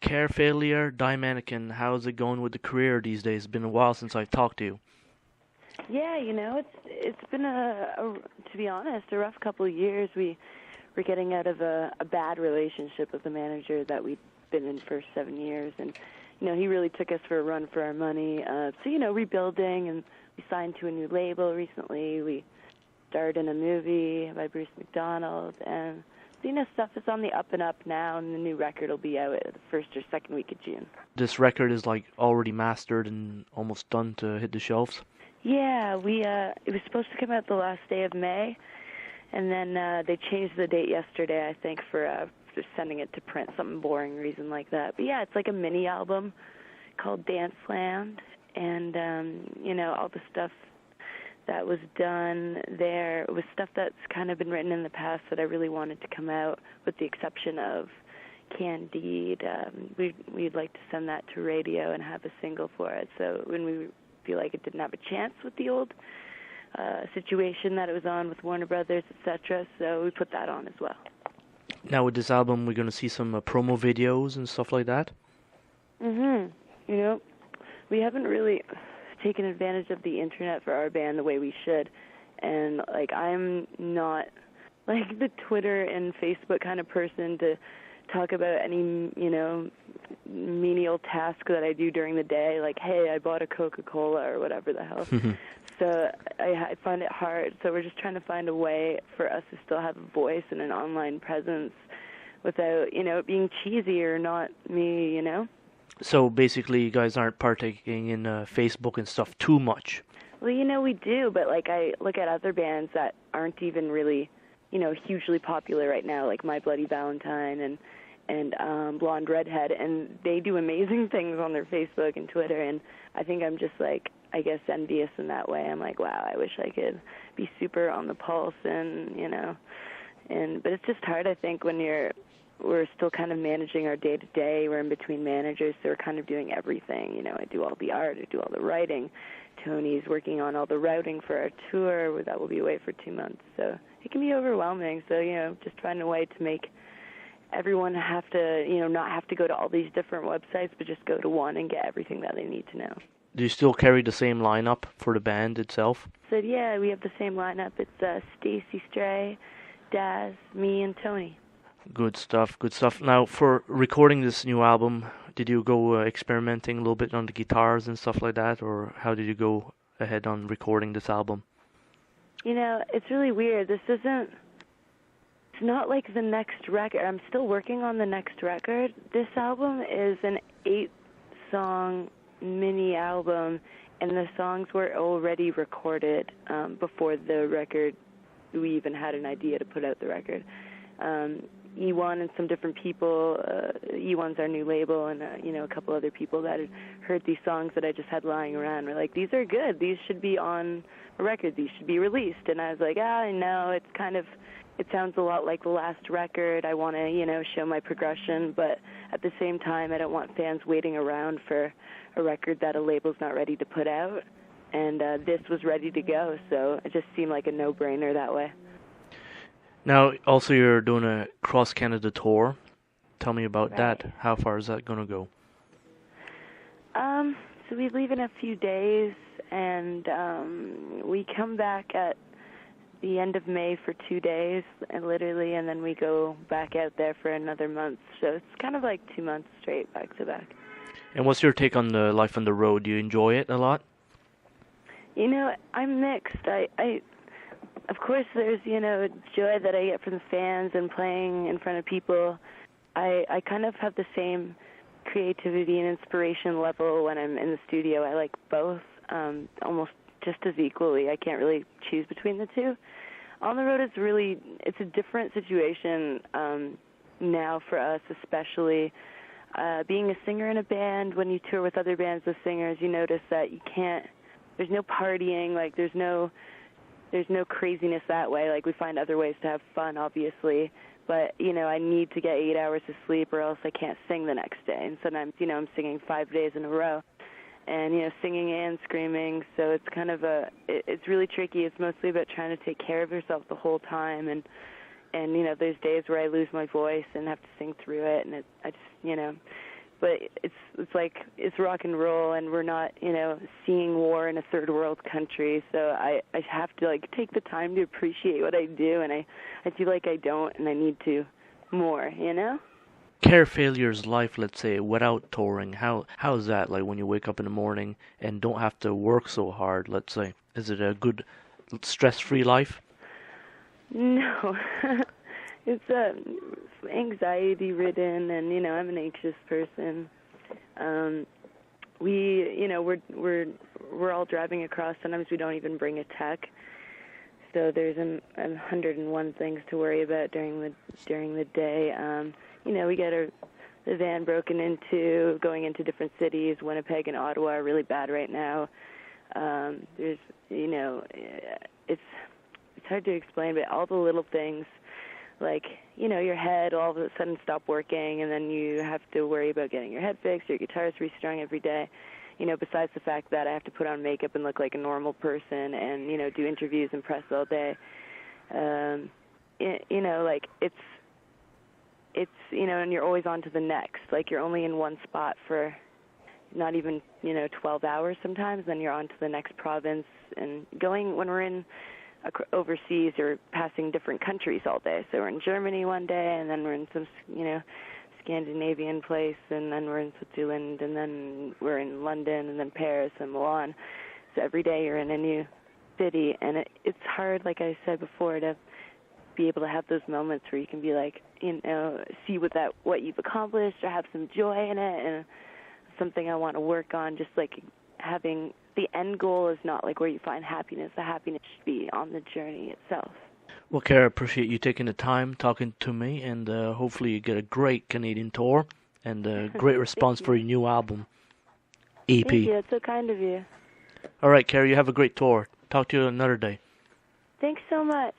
Care Failure, Die Mannequin. How's it going with the career these days? It's been a while since I've talked to you. Yeah, it's been to be honest, a rough couple of years. We're getting out of a bad relationship with the manager that we'd been in for 7 years, and he really took us for a run for our money. So rebuilding, and we signed to a new label recently. We starred in a movie by Bruce McDonald, and stuff is on the up and up now, and the new record will be out at the first or second week of June. This record is already mastered and almost done to hit the shelves. Yeah, it was supposed to come out the last day of May, and then they changed the date yesterday, I think, for sending it to print, some boring reason like that. But yeah, it's like a mini album called Danceland, and all the stuff that was done there was stuff that's kind of been written in the past that I really wanted to come out, with the exception of Candide. We'd like to send that to radio and have a single for it. So when we feel like it didn't have a chance with the old situation that it was on with Warner Brothers, etc., so we put that on as well. Now with this album, we're going to see some promo videos and stuff like that? We haven't really taken advantage of the internet for our band the way we should, and I'm not the Twitter and Facebook kind of person to talk about any menial task that I do during the day, like, hey, I bought a Coca-Cola or whatever the hell. So I find it hard. So we're just trying to find a way for us to still have a voice and an online presence without it being cheesy or not me. So basically you guys aren't partaking in Facebook and stuff too much. Well, we do, but I look at other bands that aren't even really hugely popular right now, like My Bloody Valentine and Blonde Redhead, and they do amazing things on their Facebook and Twitter, and I think I'm just I guess envious in that way. I'm like, wow, I wish I could be super on the pulse, and but it's just hard, I think, when we're still kind of managing our day-to-day. We're in between managers, so we're kind of doing everything. I do all the art, I do all the writing. Tony's working on all the routing for our tour, that will be away for 2 months. So it can be overwhelming. So, just find a way to make everyone have to, not have to go to all these different websites, but just go to one and get everything that they need to know. Do you still carry the same lineup for the band itself? So, yeah, we have the same lineup. It's Stacy Stray, Daz, me, and Tony. Good stuff, good stuff. Now, for recording this new album, did you go experimenting a little bit on the guitars and stuff like that, or how did you go ahead on recording this album? It's really weird. It's not like the next record. I'm still working on the next record. This album is an 8-song mini album, and the songs were already recorded before the record, we even had an idea to put out the record. E1 and some different people, E1's our new label, and a couple other people that had heard these songs that I just had lying around were like, these are good, these should be on a record, these should be released. And I was like, I know, it sounds a lot like the last record. I want to, show my progression, but at the same time, I don't want fans waiting around for a record that a label's not ready to put out. And this was ready to go, so it just seemed like a no-brainer that way. Now, also you're doing a cross-Canada tour. Tell me about Right. that. How far is that going to go? So we leave in a few days, and we come back at the end of May for 2 days, and literally, and then we go back out there for another month. So it's kind of like 2 months straight, back to back. And what's your take on the life on the road? Do you enjoy it a lot? I'm mixed. Of course, there's, joy that I get from the fans and playing in front of people. I kind of have the same creativity and inspiration level when I'm in the studio. I like both almost just as equally. I can't really choose between the two. On the road, it's a different situation now for us, especially being a singer in a band. When you tour with other bands with singers, you notice that there's no partying, there's no craziness that way. We find other ways to have fun, obviously, but, I need to get 8 hours of sleep or else I can't sing the next day. And sometimes, I'm singing 5 days in a row and, singing and screaming. So it's kind of it's really tricky. It's mostly about trying to take care of yourself the whole time. And there's days where I lose my voice and have to sing through it. And I just, but it's like it's rock and roll, and we're not, you know, seeing war in a third world country. So I have to like take the time to appreciate what I do, and I feel like I don't, and I need to more, you know. Care Failure's life, let's say, without touring, how is that? Like when you wake up in the morning and don't have to work so hard, let's say, is it a good stress-free life? No, it's anxiety ridden, and you know, I'm an anxious person. You know, we're all driving across. Sometimes we don't even bring a tech, so there's 101 things to worry about during the day. You know, we get the van broken into, going into different cities. Winnipeg and Ottawa are really bad right now. There's, you know, it's hard to explain, but all the little things, like, you know, your head all of a sudden stop working, and then you have to worry about getting your head fixed, your guitar's restrung every day. You know, besides the fact that I have to put on makeup and look like a normal person, and, you know, do interviews and press all day. You know, like, it's, you know, and you're always on to the next. Like, you're only in one spot for not even, you know, 12 hours sometimes, then you're on to the next province. And going, when we're in overseas, you're passing different countries all day. So we're in Germany one day, and then we're in some, you know, Scandinavian place, and then we're in Switzerland, and then we're in London, and then Paris and Milan. So every day you're in a new city, and it's hard, like I said before, to be able to have those moments where you can be like, you know, see what you've accomplished, or have some joy in it, and something I want to work on. Just like having the end goal is not like where you find happiness. The happiness should be on the journey itself. Well, Kara, I appreciate you taking the time talking to me, and hopefully you get a great Canadian tour and a great response for your new album, EP. Thank you. It's so kind of you. All right, Kara, you have a great tour. Talk to you another day. Thanks so much.